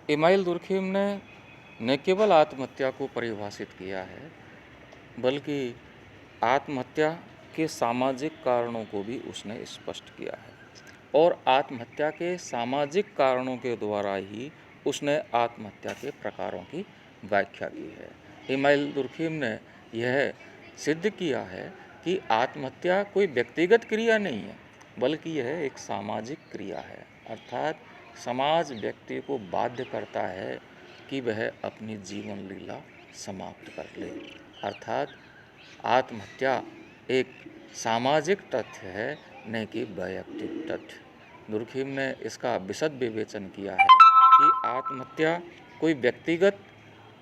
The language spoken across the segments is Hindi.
इमाइल दुर्खिम ने न केवल आत्महत्या को परिभाषित किया है, बल्कि आत्महत्या के सामाजिक कारणों को भी उसने स्पष्ट किया है और आत्महत्या के सामाजिक कारणों के द्वारा ही उसने आत्महत्या के प्रकारों की व्याख्या की है। इमाइल दुर्खिम ने यह सिद्ध किया है कि आत्महत्या कोई व्यक्तिगत क्रिया नहीं है, बल्कि यह एक सामाजिक क्रिया है। अर्थात समाज व्यक्ति को बाध्य करता है कि वह अपनी जीवन लीला समाप्त कर ले। अर्थात आत्महत्या एक सामाजिक तथ्य है, न कि वैयक्तिक तथ्य। दुर्खिम ने इसका विशद विवेचन किया है कि आत्महत्या कोई व्यक्तिगत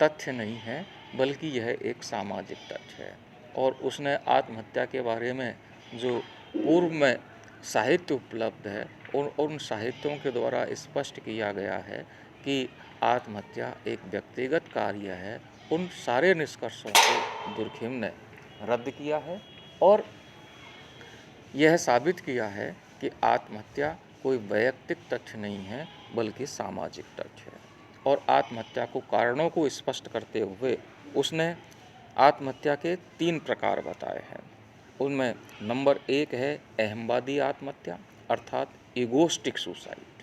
तथ्य नहीं है, बल्कि यह एक सामाजिक तथ्य है। और उसने आत्महत्या के बारे में जो पूर्व में साहित्य उपलब्ध है उन साहित्यों के द्वारा स्पष्ट किया गया है कि आत्महत्या एक व्यक्तिगत कार्य है। उन सारे निष्कर्षों को दुर्खिम ने रद्द किया है और यह साबित किया है कि आत्महत्या कोई वैयक्तिक तथ्य नहीं है, बल्कि सामाजिक तथ्य है। और आत्महत्या को कारणों को स्पष्ट करते हुए उसने आत्महत्या के 3 प्रकार बताए हैं। उनमें नंबर 1 है अहमवादी आत्महत्या, अर्थात ईगोस्टिक सुसाइड,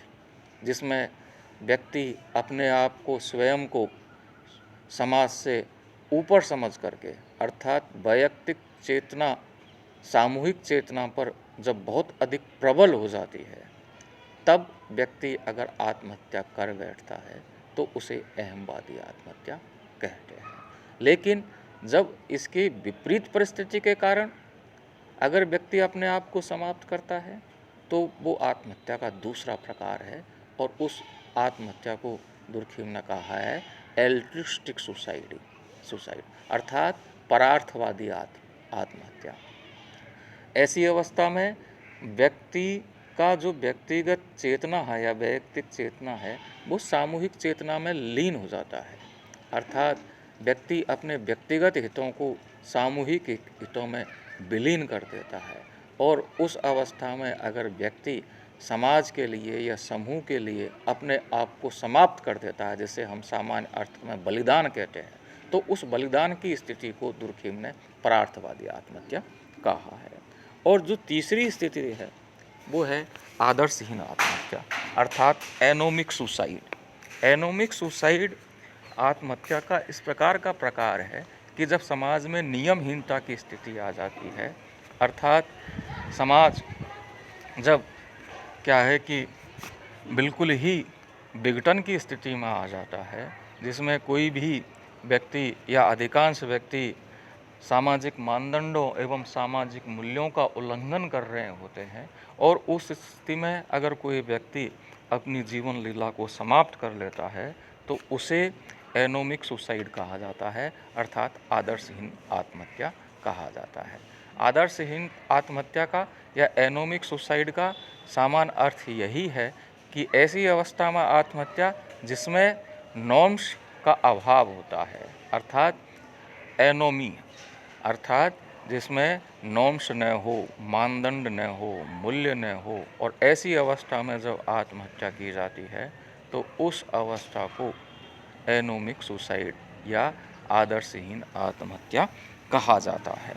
जिसमें व्यक्ति अपने आप को, स्वयं को समाज से ऊपर समझ करके, अर्थात वैयक्तिक चेतना सामूहिक चेतना पर जब बहुत अधिक प्रबल हो जाती है, तब व्यक्ति अगर आत्महत्या कर बैठता है तो उसे अहमवादी आत्महत्या कहते हैं। लेकिन जब इसके विपरीत परिस्थिति के कारण अगर व्यक्ति अपने आप को समाप्त करता है तो वो आत्महत्या का दूसरा प्रकार है और उस आत्महत्या को दुर्खिम ने कहा है एल्ट्रिस्टिक सुसाइड, अर्थात परार्थवादी आत्महत्या। ऐसी अवस्था में व्यक्ति का जो व्यक्तिगत चेतना है या वैयक्तिक चेतना है, वो सामूहिक चेतना में लीन हो जाता है। अर्थात व्यक्ति अपने व्यक्तिगत हितों को सामूहिक हितों में विलीन कर देता है और उस अवस्था में अगर व्यक्ति समाज के लिए या समूह के लिए अपने आप को समाप्त कर देता है, जिसे हम सामान्य अर्थ में बलिदान कहते हैं, तो उस बलिदान की स्थिति को दुर्खिम ने परार्थवादी आत्महत्या कहा है। और जो तीसरी स्थिति है वो है आदर्शहीन आत्महत्या, अर्थात एनोमिक सुसाइड। एनोमिक सुसाइड आत्महत्या का इस प्रकार का प्रकार है कि जब समाज में नियमहीनता की स्थिति आ जाती है, अर्थात समाज जब क्या है कि बिल्कुल ही विघटन की स्थिति में आ जाता है, जिसमें कोई भी व्यक्ति या अधिकांश व्यक्ति सामाजिक मानदंडों एवं सामाजिक मूल्यों का उल्लंघन कर रहे होते हैं, और उस स्थिति में अगर कोई व्यक्ति अपनी जीवन लीला को समाप्त कर लेता है तो उसे एनोमिक सुसाइड कहा जाता है, अर्थात आदर्शहीन आत्महत्या कहा जाता है। आदर्शहीन आत्महत्या का या एनोमिक सुसाइड का सामान्य अर्थ यही है कि ऐसी अवस्था में आत्महत्या जिसमें नॉर्म्स का अभाव होता है, अर्थात एनोमी, अर्थात जिसमें नॉर्म्स न हो, मानदंड न हो, मूल्य न हो, और ऐसी अवस्था में जब आत्महत्या की जाती है तो उस अवस्था को एनोमिक सुसाइड या आदर्शहीन आत्महत्या कहा जाता है।